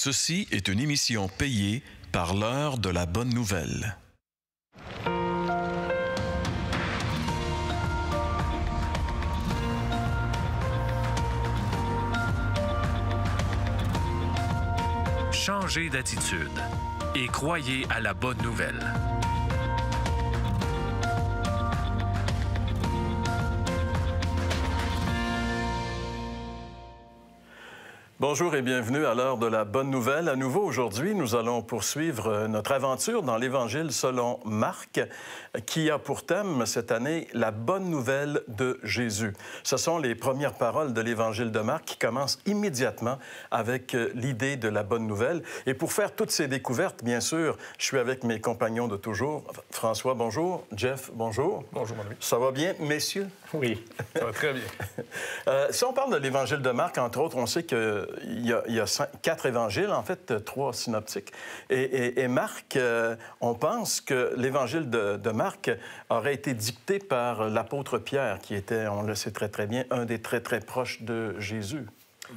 Ceci est une émission payée par l'heure de la bonne nouvelle. Changez d'attitude et croyez à la bonne nouvelle. Bonjour et bienvenue à l'heure de la bonne nouvelle. À nouveau, aujourd'hui, nous allons poursuivre notre aventure dans l'Évangile selon Marc, qui a pour thème cette année la bonne nouvelle de Jésus. Ce sont les premières paroles de l'Évangile de Marc qui commencent immédiatement avec l'idée de la bonne nouvelle. Et pour faire toutes ces découvertes, bien sûr, je suis avec mes compagnons de toujours. François, bonjour. Jeff, bonjour. Bonjour, mon ami. Ça va bien, messieurs? Oui, ça va très bien. Si on parle de l'Évangile de Marc, entre autres, on sait qu'il y a 4 évangiles, en fait, 3 synoptiques. Et Marc, on pense que l'Évangile de Marc aurait été dicté par l'apôtre Pierre, qui était, on le sait très, très bien, un des très, très proches de Jésus.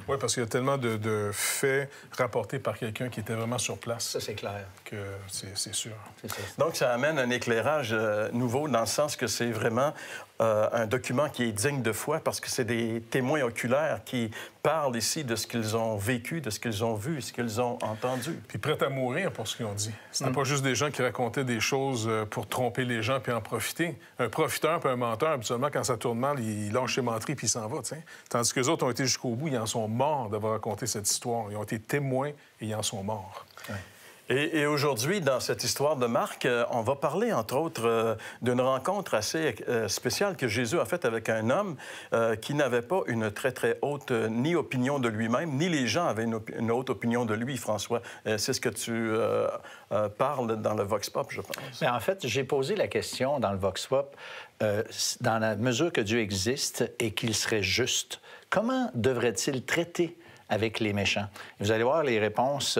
Oui, parce qu'il y a tellement de faits rapportés par quelqu'un qui était vraiment sur place. Ça, c'est clair. Que c'est sûr. C'est ça. Donc, ça amène un éclairage nouveau dans le sens que c'est vraiment un document qui est digne de foi parce que c'est des témoins oculaires qui parlent ici de ce qu'ils ont vécu, de ce qu'ils ont vu, ce qu'ils ont entendu. Puis prêts à mourir pour ce qu'ils ont dit. C'était pas juste des gens qui racontaient des choses pour tromper les gens puis en profiter. Un profiteur puis un menteur, habituellement, quand ça tourne mal, il lâche ses menteries puis il s'en va, t'sais. Tandis que les autres ont été jusqu'au bout, ils en sont morts d'avoir raconté cette histoire. Ils ont été témoins et ils en sont morts. Ouais. Et aujourd'hui, dans cette histoire de Marc, on va parler, entre autres, d'une rencontre assez spéciale que Jésus a faite avec un homme qui n'avait pas une très, très haute ni opinion de lui-même, ni les gens avaient une haute opinion de lui, François. C'est ce que tu parles dans le Vox Pop, je pense. Mais en fait, j'ai posé la question dans le Vox Pop, dans la mesure que Dieu existe et qu'il serait juste, comment devrait-il traiter avec les méchants? Vous allez voir, les réponses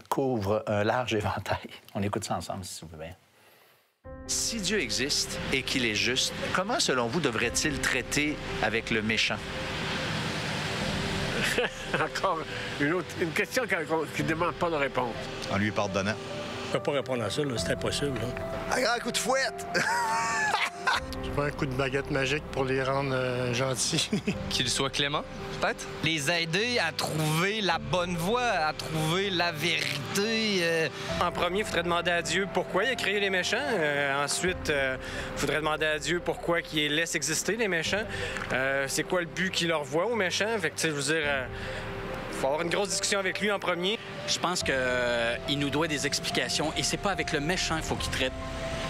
couvrent un large éventail. On écoute ça ensemble, si vous voulez bien. Si Dieu existe et qu'il est juste, comment, selon vous, devrait-il traiter avec le méchant? Encore une question qui ne demande pas de réponse. En lui pardonnant. Je ne peux pas répondre à ça, là. C'est impossible. Là. Un grand coup de fouette! C'est pas un coup de baguette magique pour les rendre gentils. Qu'il soit clément, peut-être? Les aider à trouver la bonne voie, à trouver la vérité. En premier, il faudrait demander à Dieu pourquoi il a créé les méchants. Ensuite, il faudrait demander à Dieu pourquoi il laisse exister les méchants. C'est quoi le but qu'il leur voit aux méchants? Fait que, tu sais, je veux dire, faut avoir une grosse discussion avec lui en premier. Je pense qu'il nous doit des explications et c'est pas avec le méchant qu'il faut qu'il traite.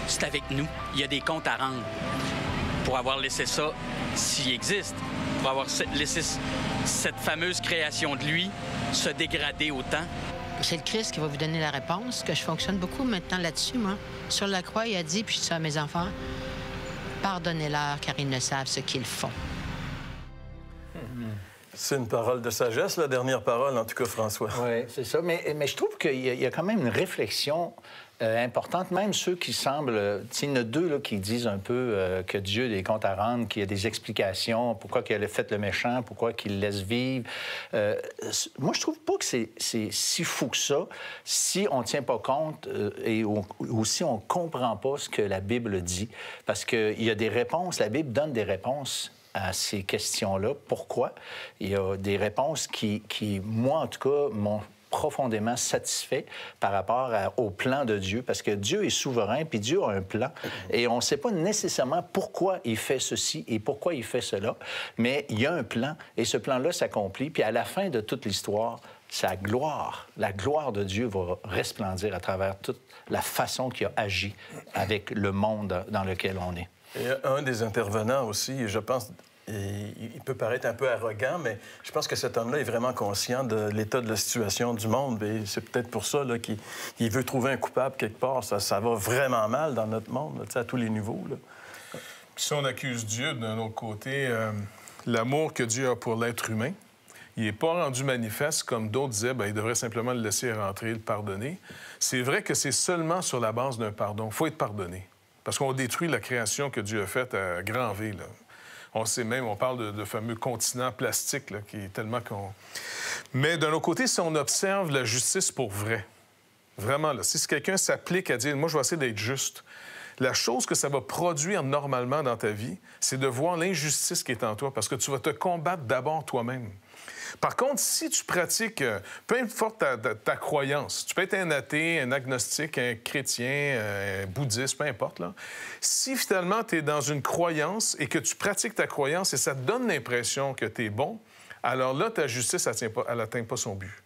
C'est avec nous. Il y a des comptes à rendre. Pour avoir laissé ça, s'il existe, pour avoir laissé cette fameuse création de lui se dégrader autant. C'est le Christ qui va vous donner la réponse, que je fonctionne beaucoup maintenant là-dessus, moi. Sur la croix, il a dit, puis je dis ça à mes enfants, pardonnez-leur car ils ne savent ce qu'ils font. C'est une parole de sagesse, la dernière parole, en tout cas, François. Oui, c'est ça. Mais je trouve qu'il y a quand même une réflexion importante. Même ceux qui semblent... Il y en a 2 là, qui disent un peu que Dieu a des comptes à rendre, qu'il y a des explications, pourquoi il a fait le méchant, pourquoi il le laisse vivre. Moi, je trouve pas que c'est si fou que ça si on ne tient pas compte ou si on ne comprend pas ce que la Bible dit. Parce qu'il y a des réponses, la Bible donne des réponses à ces questions-là. Pourquoi? Il y a des réponses qui moi, en tout cas, m'ont profondément satisfait par rapport au plan de Dieu, parce que Dieu est souverain, puis Dieu a un plan, et on ne sait pas nécessairement pourquoi il fait ceci et pourquoi il fait cela, mais il y a un plan, et ce plan-là s'accomplit, puis à la fin de toute l'histoire, sa gloire, la gloire de Dieu va resplendir à travers toute la façon qu'il a agi avec le monde dans lequel on est. Et un des intervenants aussi, je pense, il peut paraître un peu arrogant, mais je pense que cet homme-là est vraiment conscient de l'état de la situation du monde. Et c'est peut-être pour ça qu'il veut trouver un coupable quelque part. Ça va vraiment mal dans notre monde, là, à tous les niveaux. Là. Puis si on accuse Dieu, d'un autre côté, l'amour que Dieu a pour l'être humain, il n'est pas rendu manifeste, comme d'autres disaient, il devrait simplement le laisser rentrer, le pardonner. C'est vrai que c'est seulement sur la base d'un pardon. Il faut être pardonné. Parce qu'on détruit la création que Dieu a faite à grand V, là. On sait même, on parle de fameux continent plastique, là, qui est tellement qu'on... Mais d'un autre côté, si on observe la justice pour vrai, vraiment, là, si quelqu'un s'applique à dire « moi, je vais essayer d'être juste », la chose que ça va produire normalement dans ta vie, c'est de voir l'injustice qui est en toi, parce que tu vas te combattre d'abord toi-même. Par contre, si tu pratiques, peu importe ta croyance, tu peux être un athée, un agnostique, un chrétien, un bouddhiste, peu importe, là. Si finalement tu es dans une croyance et que tu pratiques ta croyance et ça te donne l'impression que tu es bon, alors là, ta justice, elle n'atteint pas son but.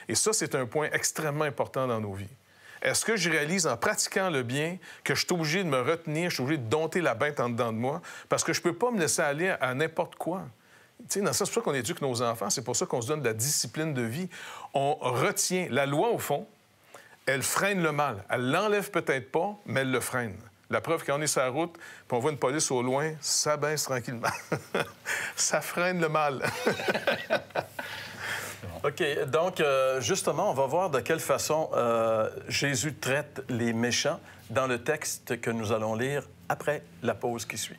Et ça, c'est un point extrêmement important dans nos vies. Est-ce que je réalise en pratiquant le bien que je suis obligé de me retenir, je suis obligé de dompter la bête en dedans de moi parce que je ne peux pas me laisser aller à n'importe quoi? Tu sais, dans ça, c'est pour ça qu'on éduque nos enfants, c'est pour ça qu'on se donne de la discipline de vie. On retient. La loi, au fond, elle freine le mal. Elle l'enlève peut-être pas, mais elle le freine. La preuve, quand on est sur la route, puis on voit une police au loin, ça baisse tranquillement. Ça freine le mal. OK. Donc, justement, on va voir de quelle façon Jésus traite les méchants dans le texte que nous allons lire après la pause qui suit.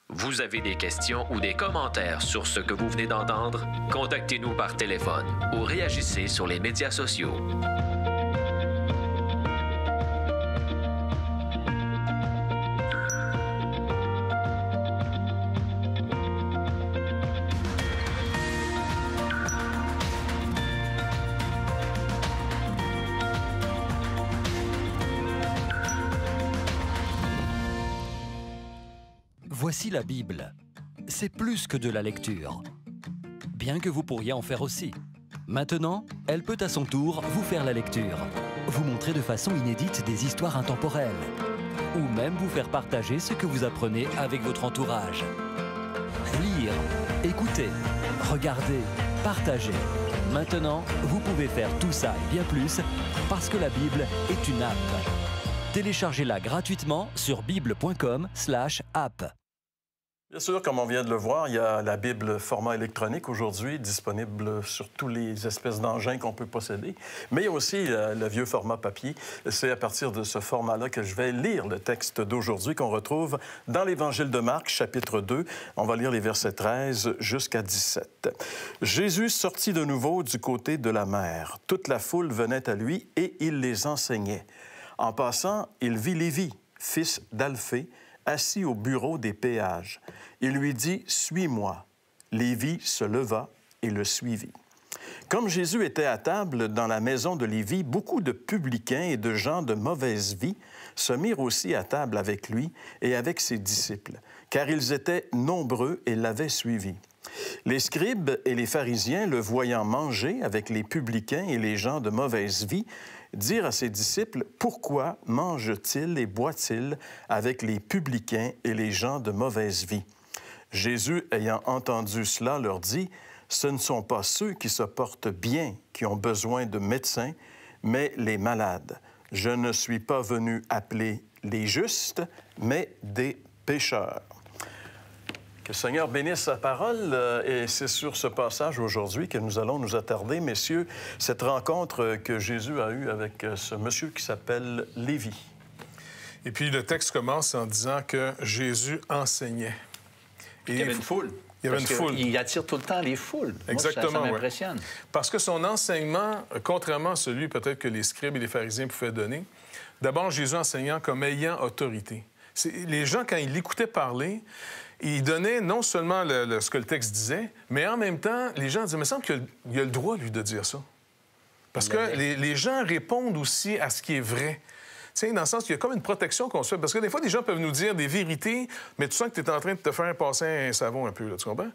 Vous avez des questions ou des commentaires sur ce que vous venez d'entendre? Contactez-nous par téléphone ou réagissez sur les médias sociaux. Voici la Bible. C'est plus que de la lecture. Bien que vous pourriez en faire aussi. Maintenant, elle peut à son tour vous faire la lecture, vous montrer de façon inédite des histoires intemporelles, ou même vous faire partager ce que vous apprenez avec votre entourage. Lire, écouter, regarder, partager. Maintenant, vous pouvez faire tout ça et bien plus parce que la Bible est une app. Téléchargez-la gratuitement sur bible.com/app. Bien sûr, comme on vient de le voir, il y a la Bible format électronique aujourd'hui, disponible sur tous les espèces d'engins qu'on peut posséder. Mais il y a aussi le vieux format papier. C'est à partir de ce format-là que je vais lire le texte d'aujourd'hui qu'on retrouve dans l'Évangile de Marc, chapitre 2. On va lire les versets 13 jusqu'à 17. Jésus sortit de nouveau du côté de la mer. Toute la foule venait à lui et il les enseignait. En passant, il vit Lévi, fils d'Alphée, assis au bureau des péages. Il lui dit « Suis-moi ». Lévi se leva et le suivit. Comme Jésus était à table dans la maison de Lévi, beaucoup de publicains et de gens de mauvaise vie se mirent aussi à table avec lui et avec ses disciples, car ils étaient nombreux et l'avaient suivi. Les scribes et les pharisiens, le voyant manger avec les publicains et les gens de mauvaise vie, dirent à ses disciples, « Pourquoi mange-t-il et boit-il avec les publicains et les gens de mauvaise vie? » Jésus, ayant entendu cela, leur dit, « Ce ne sont pas ceux qui se portent bien qui ont besoin de médecins, mais les malades. Je ne suis pas venu appeler les justes, mais des pécheurs. » Que le Seigneur bénisse sa parole, et c'est sur ce passage aujourd'hui que nous allons nous attarder, messieurs, cette rencontre que Jésus a eue avec ce monsieur qui s'appelle Lévi. Et puis le texte commence en disant que Jésus enseignait. Et il y avait une foule. Il y avait une foule. Il attire tout le temps les foules. Exactement. Moi, ça m'impressionne. Parce que son enseignement, contrairement à celui peut-être que les scribes et les pharisiens pouvaient donner, d'abord Jésus enseignant comme ayant autorité. Les gens, quand ils l'écoutaient parler, il donnait non seulement ce que le texte disait, mais en même temps, les gens disaient, il me semble qu'il a le droit, lui, de dire ça. Parce que les gens répondent aussi à ce qui est vrai. Tu sais, dans le sens qu'il y a comme une protection qu'on se fait. Parce que des fois, des gens peuvent nous dire des vérités, mais tu sens que tu es en train de te faire passer un savon un peu, là, tu comprends?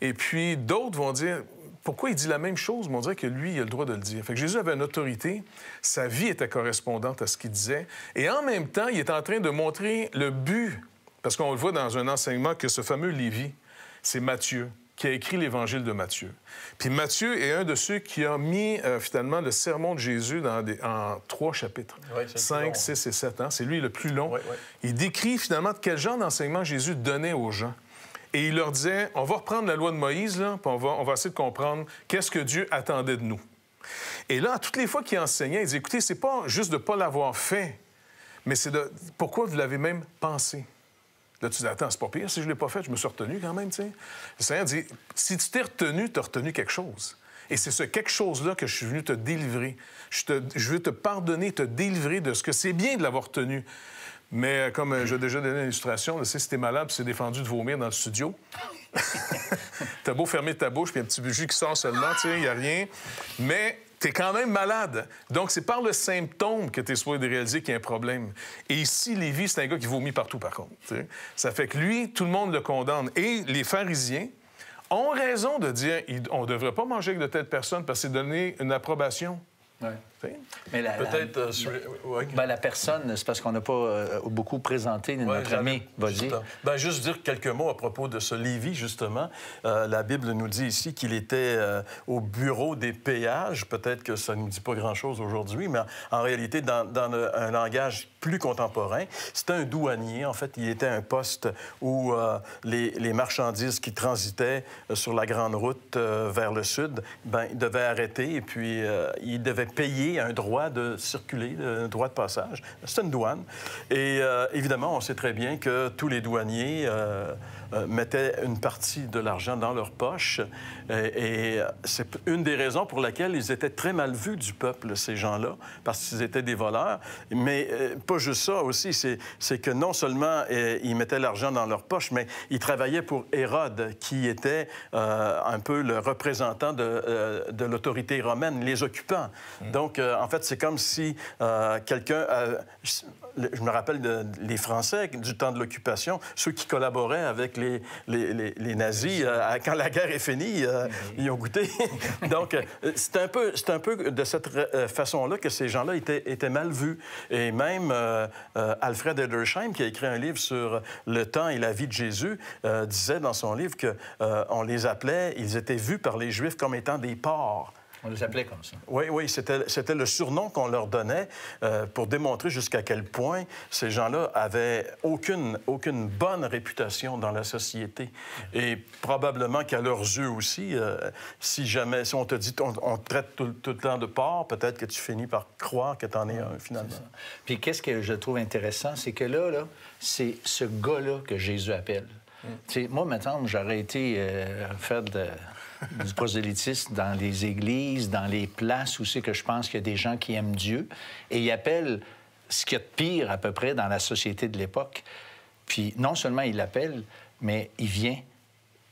Et puis, d'autres vont dire, pourquoi il dit la même chose? Mais on dirait que lui, il a le droit de le dire. Fait que Jésus avait une autorité, sa vie était correspondante à ce qu'il disait, et en même temps, il est en train de montrer le but. Parce qu'on le voit dans un enseignement que ce fameux Lévi, c'est Matthieu, qui a écrit l'Évangile de Matthieu. Puis Matthieu est un de ceux qui a mis finalement le sermon de Jésus en 3 chapitres. Oui, 5, 6 et 7 ans. C'est lui le plus long. Oui, oui. Il décrit finalement quel genre d'enseignement Jésus donnait aux gens. Et il leur disait, on va reprendre la loi de Moïse, là, puis on va essayer de comprendre qu'est-ce que Dieu attendait de nous. Et là, toutes les fois qu'il enseignait, il disait, écoutez, c'est pas juste de ne pas l'avoir fait, mais c'est de pourquoi vous l'avez même pensé. Là, tu dis, attends, c'est pas pire si je l'ai pas fait, je me suis retenu quand même, tu sais. Le Seigneur dit, si tu t'es retenu, tu as retenu quelque chose. Et c'est ce quelque chose-là que je suis venu te délivrer. Je veux te pardonner, te délivrer de ce que c'est bien de l'avoir retenu. Mais comme j'ai déjà donné une illustration, là, si t'es malade et c'est défendu de vomir dans le studio, t'as beau fermer ta bouche puis un petit jus qui sort seulement, tu sais, il n'y a rien. Mais t'es quand même malade. Donc, c'est par le symptôme que t'es supposé réaliser qu'il y a un problème. Et ici, Lévi, c'est un gars qui vomit partout, par contre. T'sais. Ça fait que lui, tout le monde le condamne. Et les pharisiens ont raison de dire on ne devrait pas manger avec de telles personnes parce que c'est donner une approbation. Ouais. Mais peut-être... la personne, c'est parce qu'on n'a pas beaucoup présenté notre ami. Vas-y. Ben, juste dire quelques mots à propos de ce Lévi, justement. La Bible nous dit ici qu'il était au bureau des péages. Peut-être que ça ne nous dit pas grand-chose aujourd'hui, mais en réalité, dans un langage plus contemporain, c'était un douanier. En fait, il était à un poste où les marchandises qui transitaient sur la grande route vers le sud, ben, ils devaient arrêter et puis ils devaient payer un droit de circuler, un droit de passage. C'est une douane. Et évidemment, on sait très bien que tous les douaniers mettaient une partie de l'argent dans leur poche. Et c'est une des raisons pour laquelle ils étaient très mal vus du peuple, ces gens-là, parce qu'ils étaient des voleurs. Mais pas juste ça aussi, c'est que non seulement ils mettaient l'argent dans leur poche, mais ils travaillaient pour Hérode, qui était un peu le représentant de l'autorité romaine, les occupants. Donc, en fait, c'est comme si quelqu'un... je me rappelle les Français du temps de l'occupation, ceux qui collaboraient avec les nazis, quand la guerre est finie, ils ont goûté. Donc, c'est un peu de cette façon-là que ces gens-là étaient mal vus. Et même Alfred Edersheim, qui a écrit un livre sur le temps et la vie de Jésus, disait dans son livre qu'on les appelait, ils étaient vus par les Juifs comme étant des porcs. On les appelait comme ça. Oui, c'était le surnom qu'on leur donnait pour démontrer jusqu'à quel point ces gens-là avaient aucune bonne réputation dans la société. Et probablement qu'à leurs yeux aussi, si on te dit on te traite tout le temps de porc, peut-être que tu finis par croire que tu en es un, finalement. Puis qu'est-ce que je trouve intéressant, c'est que là c'est ce gars-là que Jésus appelle. Tu sais, moi, maintenant, j'aurais été faire du prosélytisme dans les églises, dans les places où c'est que je pense qu'il y a des gens qui aiment Dieu. Et il appelle ce qu'il y a de pire à peu près dans la société de l'époque. Puis non seulement il l'appelle, mais il vient.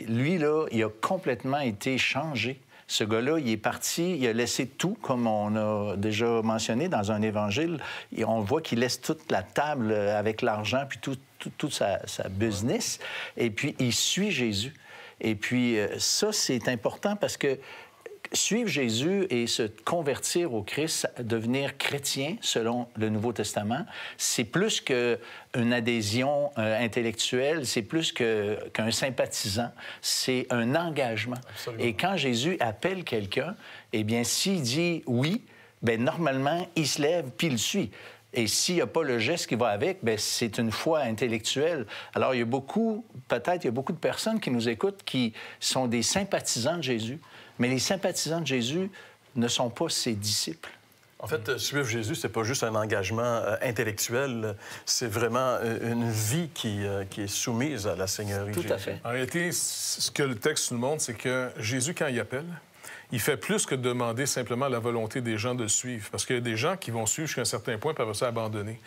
Lui, là, il a complètement été changé. Ce gars-là, il est parti, il a laissé tout, comme on a déjà mentionné dans un évangile. Et on voit qu'il laisse toute la table avec l'argent, puis toute sa business. Et puis, il suit Jésus. Et puis, ça, c'est important parce que suivre Jésus et se convertir au Christ, devenir chrétien selon le Nouveau Testament, c'est plus qu'une adhésion intellectuelle, c'est plus qu'un sympathisant, c'est un engagement. Absolument. Et quand Jésus appelle quelqu'un, eh bien, s'il dit oui, bien, normalement, il se lève puis il le suit. Et s'il n'y a pas le geste qui va avec, bien, c'est une foi intellectuelle. Alors, il y a beaucoup de personnes qui nous écoutent qui sont des sympathisants de Jésus, mais les sympathisants de Jésus ne sont pas ses disciples. En fait, suivre Jésus, c'est pas juste un engagement intellectuel, c'est vraiment une vie qui est soumise à la Seigneurie de Jésus. Tout à fait. En réalité, ce que le texte nous montre, c'est que Jésus, quand il appelle, il fait plus que de demander simplement la volonté des gens de le suivre. Parce qu'il y a des gens qui vont suivre jusqu'à un certain point puis après ça abandonner.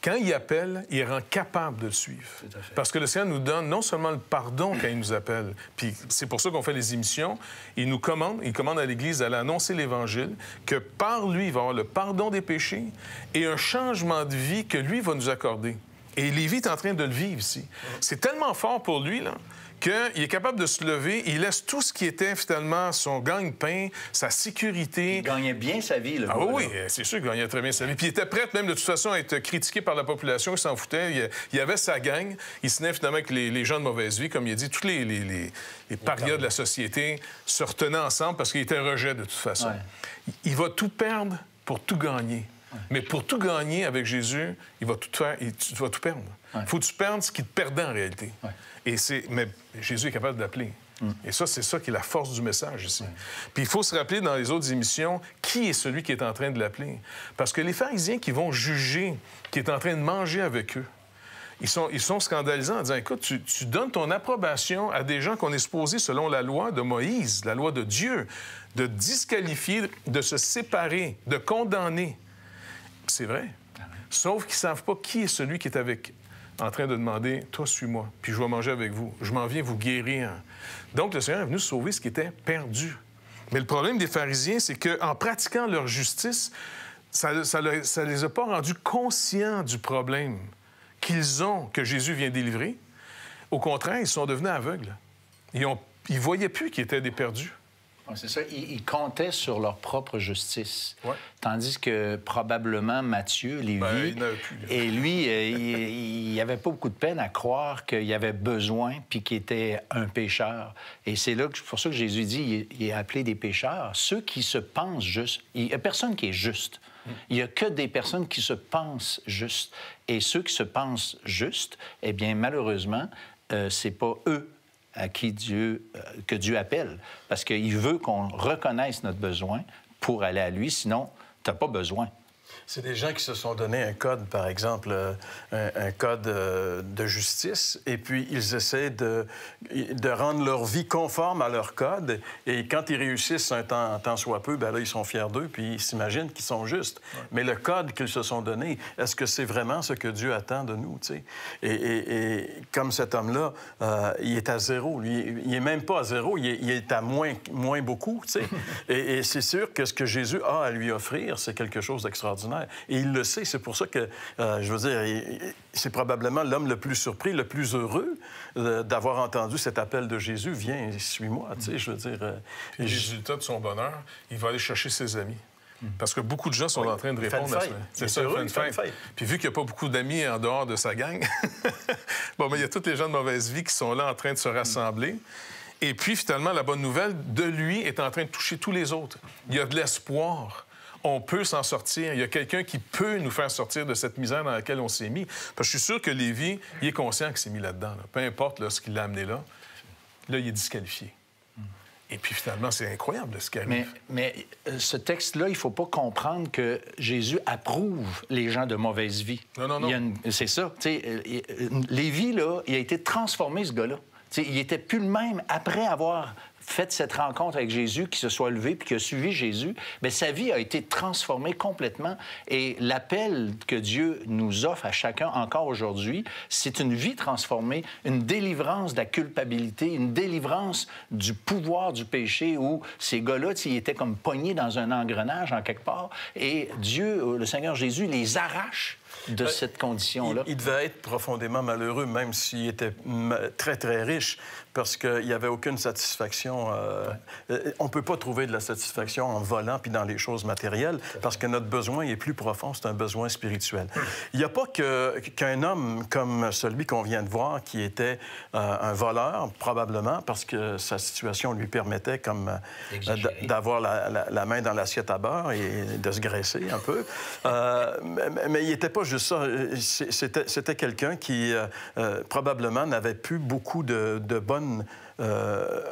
Quand il appelle, il rend capable de le suivre. Parce que le Seigneur nous donne non seulement le pardon quand il nous appelle, puis c'est pour ça qu'on fait les émissions, il commande à l'Église d'aller annoncer l'Évangile, que par lui, il va avoir le pardon des péchés et un changement de vie que lui va nous accorder. Et Lévi est en train de le vivre ici. C'est tellement fort pour lui, là, qu'il est capable de se lever, il laisse tout ce qui était finalement son gagne-pain, sa sécurité. Il gagnait bien sa vie, là. Ah oui, c'est sûr qu'il gagnait très bien sa vie. Puis il était prêt même de toute façon à être critiqué par la population, il s'en foutait. Il avait sa gang, il se tenait finalement avec les gens de mauvaise vie, comme il a dit, tous les parias de la société se retenaient ensemble parce qu'il était rejet de toute façon. Ouais. Il va tout perdre pour tout gagner. Ouais. Mais pour tout gagner avec Jésus, il va tout faire, tu vas tout perdre. Il faut que tu perdes ce qui te perdait en réalité. Ouais. Mais Jésus est capable d'appeler. Et ça, c'est ça qui est la force du message ici. Puis il faut se rappeler dans les autres émissions qui est celui qui est en train de l'appeler. Parce que les pharisiens qui vont juger, qui est en train de manger avec eux, ils sont scandalisants en disant, écoute, tu donnes ton approbation à des gens qu'on est supposé, selon la loi de Moïse, la loi de Dieu, de disqualifier, de se séparer, de condamner. C'est vrai. Sauf qu'ils ne savent pas qui est celui qui est en train de demander, « Toi, suis-moi, puis je vais manger avec vous. Je m'en viens vous guérir. » Donc, le Seigneur est venu sauver ce qui était perdu. Mais le problème des pharisiens, c'est qu'en pratiquant leur justice, ça les a pas rendus conscients du problème qu'ils ont, que Jésus vient délivrer. Au contraire, ils sont devenus aveugles. Ils ne voyaient plus qu'ils étaient des perdus. Ouais, c'est ça. Ils comptaient sur leur propre justice. Ouais. Tandis que probablement Matthieu, Lévi, et lui, il n'avait pas beaucoup de peine à croire qu'il avait besoin puis qu'il était un pécheur. Et c'est là pour ça que Jésus dit il est appelé des pécheurs. Ceux qui se pensent justes. Il n'y a personne qui est juste. Il n'y a que des personnes qui se pensent justes. Et ceux qui se pensent justes, eh bien, malheureusement, c'est pas eux que Dieu appelle. Parce qu'il veut qu'on reconnaisse notre besoin pour aller à lui, sinon, tu n'as pas besoin. C'est des gens qui se sont donné un code, par exemple, un code de justice, et puis ils essaient de rendre leur vie conforme à leur code, et quand ils réussissent un temps soit peu, bien là, ils sont fiers d'eux, puis ils s'imaginent qu'ils sont justes. Ouais. Mais le code qu'ils se sont donné, est-ce que c'est vraiment ce que Dieu attend de nous, tu sais? Et comme cet homme-là, il est à zéro. Lui, il n'est même pas à zéro, il est à moins beaucoup, tu sais? et c'est sûr que ce que Jésus a à lui offrir, c'est quelque chose d'extraordinaire. Et il le sait. C'est pour ça que, je veux dire, c'est probablement l'homme le plus surpris, le plus heureux d'avoir entendu cet appel de Jésus. Viens, suis-moi, tu sais, je veux dire... Et le résultat de son bonheur, il va aller chercher ses amis. Parce que beaucoup de gens sont en train de répondre à ça. C'est ça, il fait une fête. Puis vu qu'il n'y a pas beaucoup d'amis en dehors de sa gang, bon, mais il y a tous les gens de mauvaise vie qui sont là en train de se rassembler. Et puis, finalement, la bonne nouvelle de lui est en train de toucher tous les autres. Il y a de l'espoir. On peut s'en sortir. Il y a quelqu'un qui peut nous faire sortir de cette misère dans laquelle on s'est mis. Parce que je suis sûr que Lévi, il est conscient qu'il s'est mis là-dedans. Là. Peu importe là, ce qui l'a amené là, là, il est disqualifié. Et puis, finalement, c'est incroyable ce qui arrive. Mais ce texte-là, il ne faut pas comprendre que Jésus approuve les gens de mauvaise vie. Non. C'est ça. Lévi, là, il a été transformé, ce gars-là. Il n'était plus le même après avoir fait cette rencontre avec Jésus, qui se soit levé puis qui a suivi Jésus. Bien, sa vie a été transformée complètement. Et l'appel que Dieu nous offre à chacun encore aujourd'hui, c'est une vie transformée, une délivrance de la culpabilité, une délivrance du pouvoir du péché où ces gars-là, ils étaient comme pognés dans un engrenage en quelque part. Et Dieu, le Seigneur Jésus, les arrache de cette condition-là. Il devait être profondément malheureux, même s'il était très, très riche, parce qu'il n'y avait aucune satisfaction. On ne peut pas trouver de la satisfaction en volant puis dans les choses matérielles, parce que notre besoin est plus profond, c'est un besoin spirituel. Il n'y a pas qu'un homme comme celui qu'on vient de voir, qui était un voleur, probablement, parce que sa situation lui permettait comme d'avoir la main dans l'assiette à beurre et de se graisser un peu. Mais il n'était pas juste ça. C'était quelqu'un qui, probablement, n'avait plus beaucoup de bonnes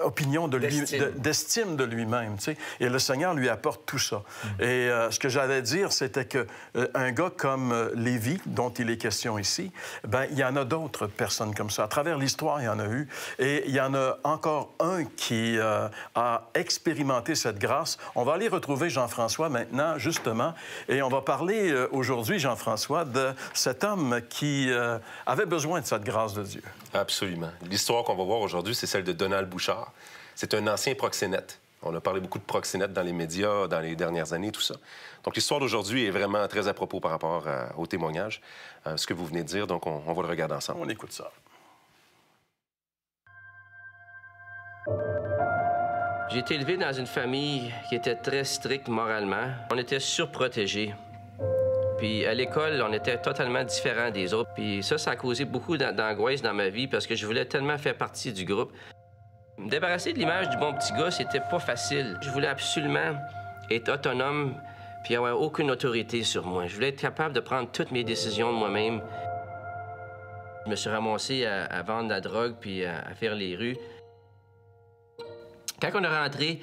opinion d'estime de lui-même. Tu sais. Et le Seigneur lui apporte tout ça. Et ce que j'allais dire, c'était qu'un gars comme Lévi, dont il est question ici, ben il y en a d'autres personnes comme ça. À travers l'histoire, il y en a eu. Et il y en a encore un qui a expérimenté cette grâce. On va aller retrouver Jean-François maintenant, justement, et on va parler aujourd'hui, Jean-François, de cet homme qui avait besoin de cette grâce de Dieu. Absolument. L'histoire qu'on va voir aujourd'hui, c'est celle de Donald Bouchard. C'est un ancien proxénète. On a parlé beaucoup de proxénètes dans les médias dans les dernières années, tout ça. Donc, l'histoire d'aujourd'hui est vraiment très à propos par rapport au témoignage, ce que vous venez de dire. Donc, on va le regarder ensemble. On écoute ça. J'ai été élevé dans une famille qui était très stricte moralement. On était surprotégés. Puis à l'école, on était totalement différents des autres. Puis ça a causé beaucoup d'angoisse dans ma vie parce que je voulais tellement faire partie du groupe. Me débarrasser de l'image du bon petit gars, c'était pas facile. Je voulais absolument être autonome puis avoir aucune autorité sur moi. Je voulais être capable de prendre toutes mes décisions de moi-même. Je me suis ramassé à vendre de la drogue puis à faire les rues. Quand on est rentré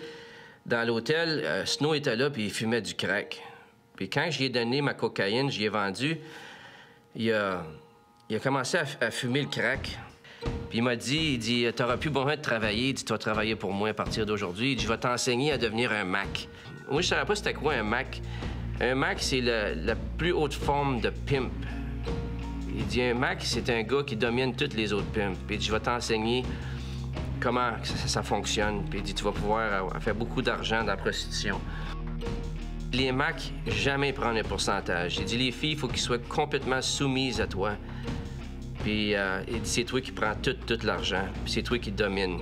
dans l'hôtel, Snow était là puis il fumait du crack. Puis quand j'y ai donné ma cocaïne, j'y ai vendu, il a Il a commencé à fumer le crack. Puis il m'a dit, t'auras plus besoin de travailler. Il dit, tu vas travailler pour moi à partir d'aujourd'hui. Il dit, je vais t'enseigner à devenir un Mac. Moi, je savais pas c'était quoi un Mac. Un Mac, c'est la plus haute forme de pimp. Il dit, un Mac, c'est un gars qui domine toutes les autres pimps. Puis il dit, je vais t'enseigner comment ça fonctionne. Puis il dit, tu vas pouvoir faire beaucoup d'argent dans la prostitution. Les Macs, jamais prendre un pourcentage. Il dit, les filles, il faut qu'ils soient complètement soumises à toi. Puis il dit, c'est toi qui prends tout l'argent, puis c'est toi qui domine.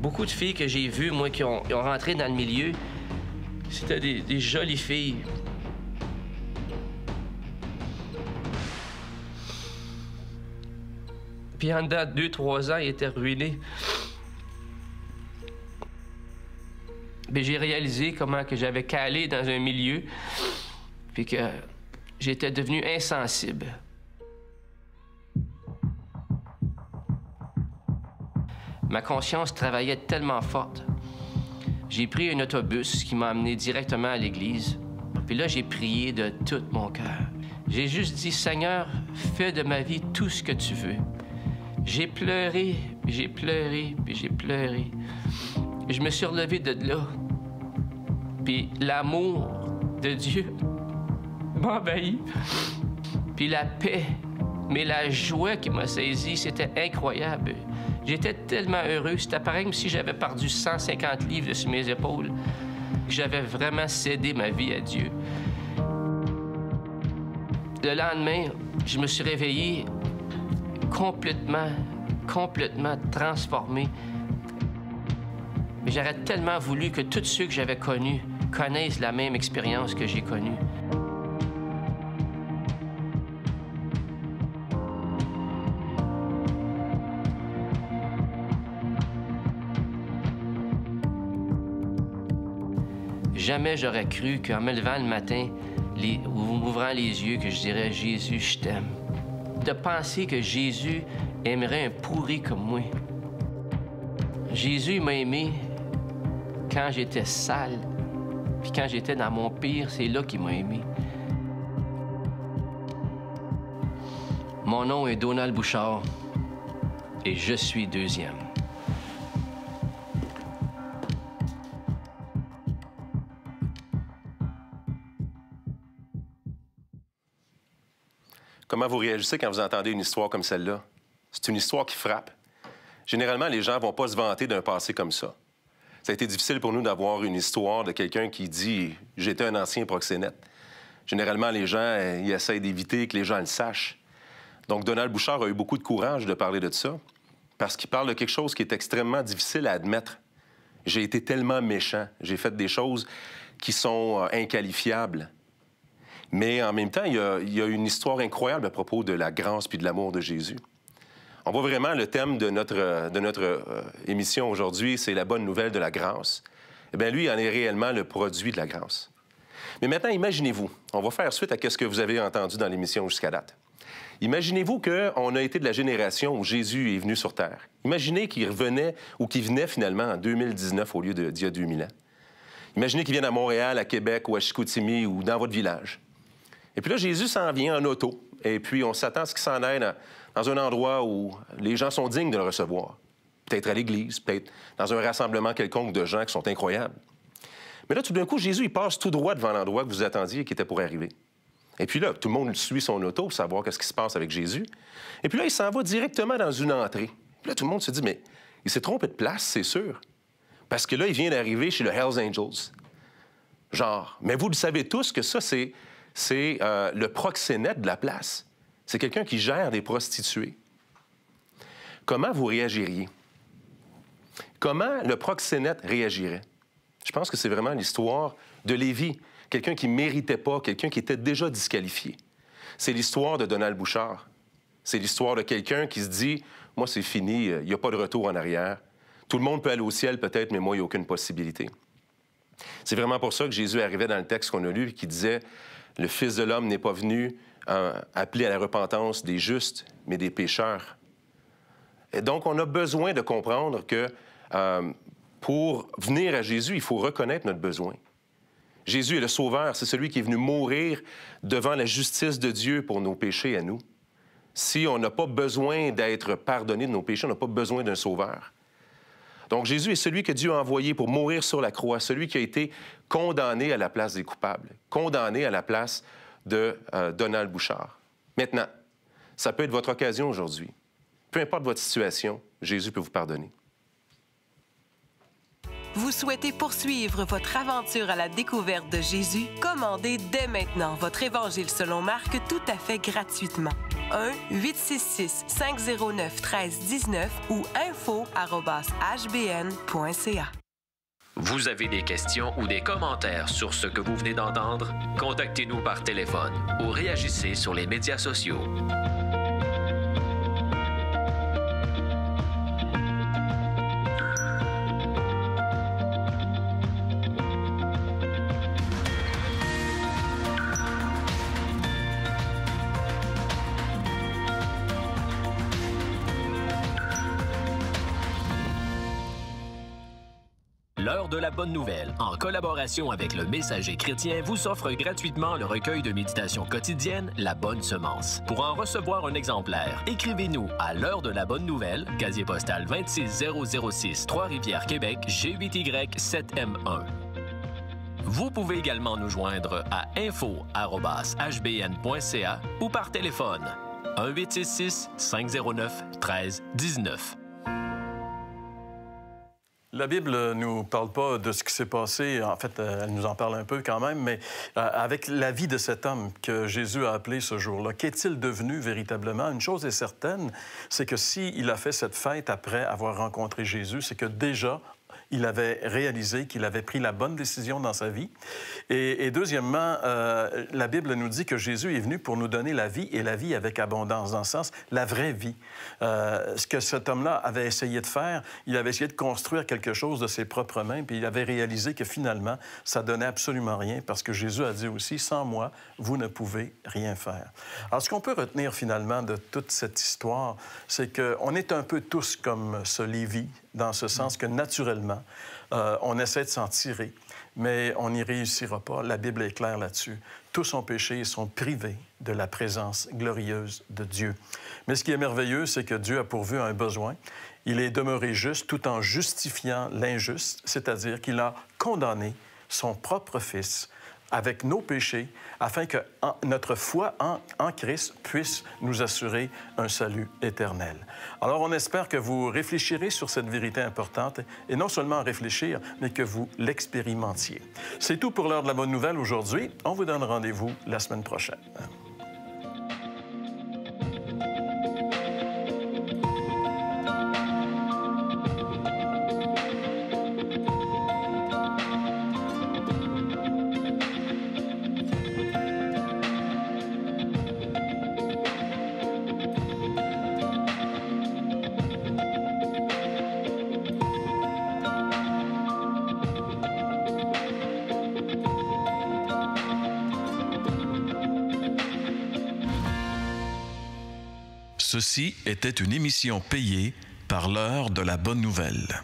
Beaucoup de filles que j'ai vues, moi, qui ont rentré dans le milieu, c'était des jolies filles. Puis en dedans de 2-3 ans, ils étaient ruinés. Bien, j'ai réalisé comment que j'avais calé dans un milieu, puis que j'étais devenu insensible. Ma conscience travaillait tellement forte. J'ai pris un autobus qui m'a amené directement à l'église. Puis là, j'ai prié de tout mon cœur. J'ai juste dit, Seigneur, fais de ma vie tout ce que tu veux. J'ai pleuré, puis j'ai pleuré, puis j'ai pleuré. Je me suis relevé de là. Puis l'amour de Dieu m'a envahi. Puis la paix, mais la joie qui m'a saisi, c'était incroyable. J'étais tellement heureux. C'était pareil comme si j'avais perdu 150 livres de sur mes épaules, que j'avais vraiment cédé ma vie à Dieu. Le lendemain, je me suis réveillé complètement transformé. Mais j'aurais tellement voulu que tous ceux que j'avais connus connaissent la même expérience que j'ai connue. Jamais j'aurais cru qu'en me levant le matin, ou m'ouvrant les yeux, que je dirais « Jésus, je t'aime ». De penser que Jésus aimerait un pourri comme moi. Jésus m'a aimé quand j'étais sale, puis quand j'étais dans mon pire, c'est là qu'il m'a aimé. Mon nom est Donald Bouchard et je suis deuxième. Comment vous réagissez quand vous entendez une histoire comme celle-là? C'est une histoire qui frappe. Généralement, les gens ne vont pas se vanter d'un passé comme ça. Ça a été difficile pour nous d'avoir une histoire de quelqu'un qui dit « J'étais un ancien proxénète ». Généralement, les gens ils essayent d'éviter que les gens le sachent. Donc, Donald Bouchard a eu beaucoup de courage de parler de ça parce qu'il parle de quelque chose qui est extrêmement difficile à admettre. J'ai été tellement méchant. J'ai fait des choses qui sont inqualifiables. Mais en même temps, il y a une histoire incroyable à propos de la grâce puis de l'amour de Jésus. On voit vraiment le thème de notre émission aujourd'hui, c'est la bonne nouvelle de la grâce. Eh bien, lui, il en est réellement le produit de la grâce. Mais maintenant, imaginez-vous, on va faire suite à ce que vous avez entendu dans l'émission jusqu'à date. Imaginez-vous qu'on a été de la génération où Jésus est venu sur Terre. Imaginez qu'il revenait ou qu'il venait finalement en 2019 au lieu d'il y a 2000 ans. Imaginez qu'il vienne à Montréal, à Québec ou à Chicoutimi ou dans votre village. Et puis là, Jésus s'en vient en auto. Et puis, on s'attend à ce qu'il s'en aille dans un endroit où les gens sont dignes de le recevoir. Peut-être à l'église, peut-être dans un rassemblement quelconque de gens qui sont incroyables. Mais là, tout d'un coup, Jésus, il passe tout droit devant l'endroit que vous attendiez et qui était pour arriver. Et puis là, tout le monde suit son auto pour savoir qu'est-ce qui se passe avec Jésus. Et puis là, il s'en va directement dans une entrée. Puis là, tout le monde se dit, mais il s'est trompé de place, c'est sûr. Parce que là, il vient d'arriver chez le Hells Angels. Genre, mais vous le savez tous que ça, c'est le proxénète de la place. C'est quelqu'un qui gère des prostituées. Comment vous réagiriez? Comment le proxénète réagirait? Je pense que c'est vraiment l'histoire de Lévi, quelqu'un qui ne méritait pas, quelqu'un qui était déjà disqualifié. C'est l'histoire de Donald Bouchard. C'est l'histoire de quelqu'un qui se dit « Moi, c'est fini, il n'y a pas de retour en arrière. Tout le monde peut aller au ciel peut-être, mais moi, il n'y a aucune possibilité. » C'est vraiment pour ça que Jésus arrivait dans le texte qu'on a lu et qui disait « Le Fils de l'homme n'est pas venu appeler à la repentance des justes, mais des pécheurs. » Et donc, on a besoin de comprendre que pour venir à Jésus, il faut reconnaître notre besoin. Jésus est le Sauveur, c'est celui qui est venu mourir devant la justice de Dieu pour nos péchés à nous. Si on n'a pas besoin d'être pardonné de nos péchés, on n'a pas besoin d'un Sauveur. Donc Jésus est celui que Dieu a envoyé pour mourir sur la croix, celui qui a été condamné à la place des coupables, condamné à la place de Donald Bouchard. Maintenant, ça peut être votre occasion aujourd'hui. Peu importe votre situation, Jésus peut vous pardonner. Vous souhaitez poursuivre votre aventure à la découverte de Jésus? Commandez dès maintenant votre Évangile selon Marc tout à fait gratuitement. 1-866-509-1319 ou info@hbn.ca. Vous avez des questions ou des commentaires sur ce que vous venez d'entendre? Contactez-nous par téléphone ou réagissez sur les médias sociaux. L'heure de la bonne nouvelle, en collaboration avec le Messager chrétien, vous offre gratuitement le recueil de méditation quotidienne La Bonne Semence. Pour en recevoir un exemplaire, écrivez-nous à l'heure de la bonne nouvelle, casier postal 26006, Trois-Rivières, Québec, G8Y7M1. Vous pouvez également nous joindre à info@hbn.ca ou par téléphone 1-866-509-1319. La Bible ne nous parle pas de ce qui s'est passé. En fait, elle nous en parle un peu quand même, mais avec la vie de cet homme que Jésus a appelé ce jour-là, qu'est-il devenu véritablement? Une chose est certaine, c'est que s'il a fait cette fête après avoir rencontré Jésus, c'est que déjà, il avait réalisé qu'il avait pris la bonne décision dans sa vie. Et deuxièmement, la Bible nous dit que Jésus est venu pour nous donner la vie et la vie avec abondance, dans le sens, la vraie vie. Ce que cet homme-là avait essayé de faire, il avait essayé de construire quelque chose de ses propres mains, puis il avait réalisé que finalement, ça donnait absolument rien, parce que Jésus a dit aussi, sans moi, vous ne pouvez rien faire. Alors, ce qu'on peut retenir finalement de toute cette histoire, c'est qu'on est un peu tous comme ce Lévi, dans ce sens que, naturellement, on essaie de s'en tirer, mais on n'y réussira pas. La Bible est claire là-dessus. Tous ont péché et sont privés de la présence glorieuse de Dieu. Mais ce qui est merveilleux, c'est que Dieu a pourvu à un besoin. Il est demeuré juste tout en justifiant l'injuste, c'est-à-dire qu'il a condamné son propre Fils avec nos péchés, afin que notre foi en Christ puisse nous assurer un salut éternel. Alors, on espère que vous réfléchirez sur cette vérité importante, et non seulement réfléchir, mais que vous l'expérimentiez. C'est tout pour l'heure de la bonne nouvelle aujourd'hui. On vous donne rendez-vous la semaine prochaine. Ceci était une émission payée par l'heure de la bonne nouvelle.